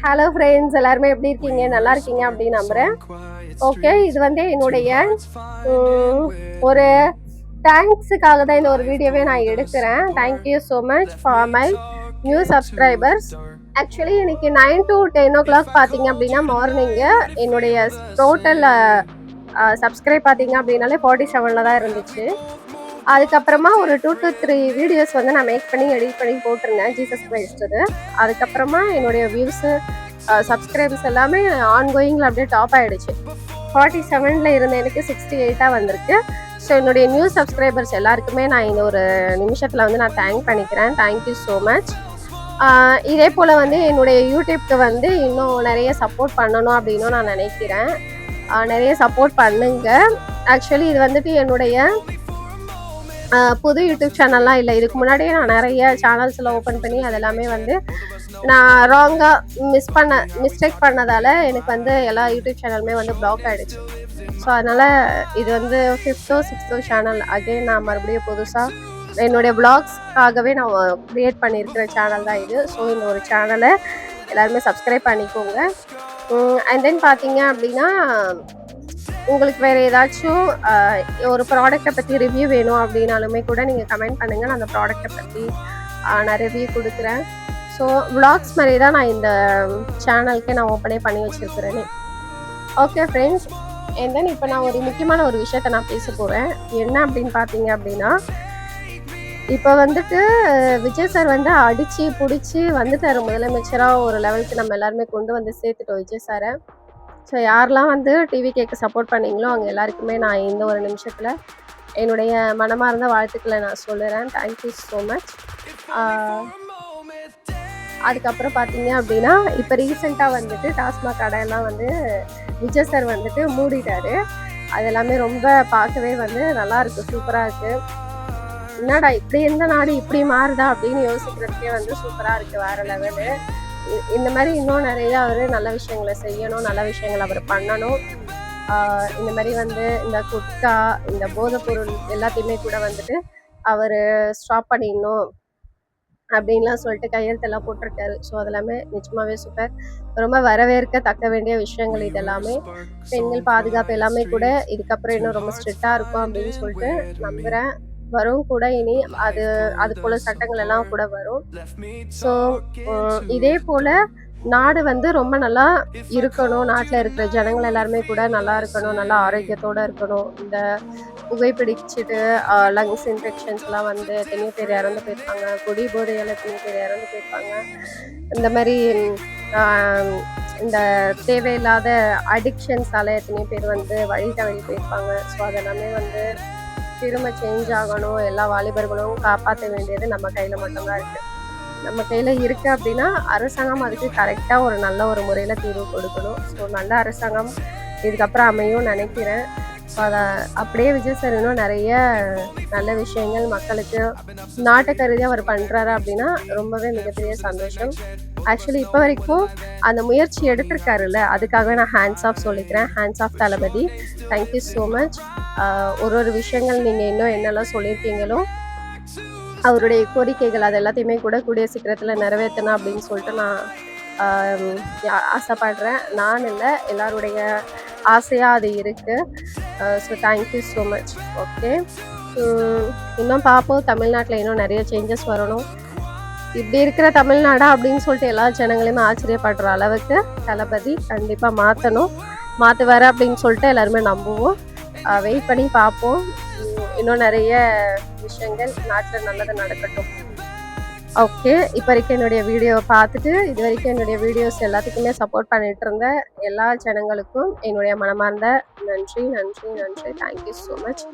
Hello friends, எல்லாருமே எப்படி இருக்கீங்க? நல்லா இருக்கீங்க அப்படின்னு நம்புகிறேன். ஓகே, இது வந்து என்னுடைய ஒரு தேங்க்ஸுக்காக தான் இந்த ஒரு வீடியோவே நான் எடுக்கிறேன். Thank you so much for my new subscribers. Actually இன்னைக்கு 9 to 10 o'clock பார்த்தீங்க அப்படின்னா மார்னிங்கு என்னுடைய டோட்டல் சப்ஸ்கிரைப் பார்த்தீங்க அப்படின்னாலே 47 தான் இருந்துச்சு. அதுக்கப்புறமா ஒரு 2 to 3 வீடியோஸ் வந்து நான் மேக் பண்ணி எடிட் பண்ணி போட்டிருந்தேன் ஜீசஸ் கிரைஸ்ட்டு. அதுக்கப்புறமா என்னுடைய வியூஸு சப்ஸ்கிரைபர்ஸ் எல்லாமே ஆன்கோயிங்கில் அப்படியே டாப் ஆகிடுச்சு. 47 இருந்த எனக்கு 68 வந்திருக்கு. ஸோ என்னுடைய நியூ சப்ஸ்கிரைபர்ஸ் எல்லாருக்குமே நான் இந்த ஒரு நிமிஷத்தில் வந்து நான் தேங்க் பண்ணிக்கிறேன். Thank you so much. இதே போல் வந்து என்னுடைய யூடியூப்க்கு வந்து இன்னும் நிறைய சப்போர்ட் பண்ணணும் அப்படின்னு நான் நினைக்கிறேன். நிறைய சப்போர்ட் பண்ணுங்க. ஆக்சுவலி இது வந்துட்டு என்னுடைய புது யூடியூப் சேனல்லாம் இல்லை. இதுக்கு முன்னாடியே நான் நிறைய சேனல்ஸில் ஓப்பன் பண்ணி அதெல்லாமே வந்து நான் ராங்காக மிஸ்டேக் பண்ணதால் எனக்கு வந்து எல்லா யூடியூப் சேனலுமே வந்து பிளாக் ஆகிடுச்சு. ஸோ அதனால் இது வந்து 5th or 6th channel again நான் மறுபடியும் புதுசாக என்னுடைய வ்ளாக்ஸ்க்காகவே நான் க்ரியேட் பண்ணியிருக்கிற சேனல் தான் இது. ஸோ இந்த ஒரு சேனலை எல்லாருமே சப்ஸ்கிரைப் பண்ணிக்கோங்க. அண்ட் தென் பார்த்தீங்க அப்படின்னா உங்களுக்கு வேறு ஏதாச்சும் ஒரு ப்ராடக்டை பற்றி ரிவ்யூ வேணும் அப்படின்னாலுமே கூட நீங்கள் கமெண்ட் பண்ணுங்கள். நான் அந்த ப்ராடக்டை பற்றி நான் ரிவ்யூ கொடுக்குறேன். ஸோ விளாக்ஸ் மாதிரி தான் நான் இந்த சேனலுக்கே நான் ஓப்பனே பண்ணி வச்சுருக்கிறேனே. ஓகே ஃப்ரெண்ட்ஸ், அண்ட் தென் இப்போ நான் ஒரு முக்கியமான ஒரு விஷயத்தை நான் பேச போகிறேன். என்ன அப்படின்னு பார்த்தீங்க அப்படின்னா, இப்போ வந்துட்டு விஜய் சார் வந்து அடித்து பிடிச்சி வந்துட்டார் முதலமைச்சராக. ஒரு லெவலுக்கு நம்ம எல்லாருமே கொண்டு வந்து சேர்த்துட்டோம் விஜய் சாரை. ஸோ யாரெல்லாம் வந்து டிவி கேட்க சப்போர்ட் பண்ணிங்களோ அவங்க எல்லாருக்குமே நான் இந்த ஒரு நிமிஷத்தில் என்னுடைய மனமார்ந்த வாழ்த்துக்களை நான் சொல்லுறேன். Thank you so much. அதுக்கப்புறம் பார்த்தீங்க அப்படின்னா இப்போ ரீசெண்டாக வந்துட்டு டாஸ்மாக் கடையெல்லாம் வந்து விஜய் சார் வந்துட்டு மூடிட்டாரு. அது எல்லாமே ரொம்ப பார்க்கவே வந்து நல்லா இருக்குது, சூப்பராக இருக்குது. என்னடா இப்படி எந்த நாடு இப்படி மாறுதா அப்படின்னு யோசிக்கிறதுக்கே வந்து சூப்பராக இருக்குது, வேறு லெவலு. இந்த மாதிரி இன்னும் நிறையா அவர் நல்ல விஷயங்களை செய்யணும், நல்ல விஷயங்களை அவர் பண்ணணும். இந்த மாதிரி வந்து இந்த குட்கா, இந்த போதைப்பொருள் எல்லாத்தையுமே கூட வந்துட்டு அவர் ஸ்டாப் பண்ணிடணும் அப்படின்லாம் சொல்லிட்டு கையெழுத்தெல்லாம் போட்டிருக்காரு. ஸோ அதெல்லாமே நிச்சயமாகவே சூப்பர், ரொம்ப வரவேற்கத்தக்க வேண்டிய விஷயங்கள். இதெல்லாமே பெண்கள் பாதுகாப்பு எல்லாமே கூட இதுக்கப்புறம் இன்னும் ரொம்ப ஸ்ட்ரிக்டாக இருக்கும் அப்படின்னு சொல்லிட்டு நம்புகிறேன். வரும் கூட இனி அது போல் சட்டங்கள் எல்லாம் கூட வரும். ஸோ இதே போல் நாடு வந்து ரொம்ப நல்லா இருக்கணும், நாட்டில் இருக்கிற ஜனங்கள் எல்லாருமே கூட நல்லா இருக்கணும், நல்லா ஆரோக்கியத்தோடு இருக்கணும். இந்த புகைப்பிடிச்சிட்டு லங்ஸ் இன்ஃபெக்ஷன்ஸ்லாம் வந்து எத்தனையோ பேர் இறந்து போயிருப்பாங்க, குடி போதையால் எத்தனையோ பேர் இறந்து போயிருப்பாங்க. இந்த மாதிரி இந்த தேவையில்லாத அடிக்ஷன்ஸால் எத்தனையோ பேர் வந்து வழி தவறி போயிருப்பாங்க. ஸோ அதெல்லாமே வந்து திரும்ப சேஞ்ச் ஆகணும். எல்லா வாலிபர்களும் காப்பாற்ற வேண்டியது நம்ம கையில் மட்டும்தான் இருக்குது. நம்ம கையில் இருக்குது அப்படின்னா அரசாங்கம் அதுக்கு கரெக்டாக ஒரு நல்ல ஒரு முறையில் தீர்வு கொடுக்கணும். ஸோ நல்ல அரசாங்கம் இதுக்கப்புறம் அமையும் நினைக்கிறேன். ஸோ அதை அப்படியே விஜய் சார் இன்னும் நிறைய நல்ல விஷயங்கள் மக்களுக்கு நாட்டை கருதி அவர் பண்ணுறாரு அப்படின்னா ரொம்பவே மிகப்பெரிய சந்தோஷம். ஆக்சுவலி இப்போ வரைக்கும் அந்த முயற்சி எடுத்திருக்காருல்ல, அதுக்காகவே நான் ஹேண்ட்ஸ் ஆஃப் சொல்லிக்கிறேன். Hands off Thalapathy, thank you so much. ஒரு விஷயங்கள் நீங்கள் இன்னும் என்னெல்லாம் சொல்லியிருக்கீங்களோ அவருடைய கோரிக்கைகள் அது எல்லாத்தையுமே கூட கூடிய சீக்கிரத்தில் நிறைவேற்றணும் அப்படின்னு சொல்லிட்டு நான் ஆசைப்படுறேன். நான் இல்லை, எல்லாருடைய ஆசையாக அது இருக்குது. So thank you so much. Okay, இன்னும் பார்ப்போம். தமிழ்நாட்டில் இன்னும் நிறைய சேஞ்சஸ் வரணும். இப்படி இருக்கிற தமிழ்நாடா அப்படின்னு சொல்லிட்டு எல்லா ஜனங்களையுமே ஆச்சரியப்படுற அளவுக்கு தளபதி கண்டிப்பாக மாற்றுவார் அப்படின்னு சொல்லிட்டு எல்லாருமே நம்புவோம். வெயிட் பண்ணி பார்ப்போம். இன்னும் நிறைய விஷயங்கள் நாட்டில் நல்லது நடக்கட்டும். ஓகே, இப்போ வரைக்கும் என்னுடைய வீடியோவை பார்த்துட்டு இது வரைக்கும் என்னுடைய வீடியோஸ் எல்லாத்துக்குமே சப்போர்ட் பண்ணிகிட்டு இருந்த எல்லா ஜனங்களுக்கும் என்னுடைய மனமார்ந்த நன்றி. Thank you so much.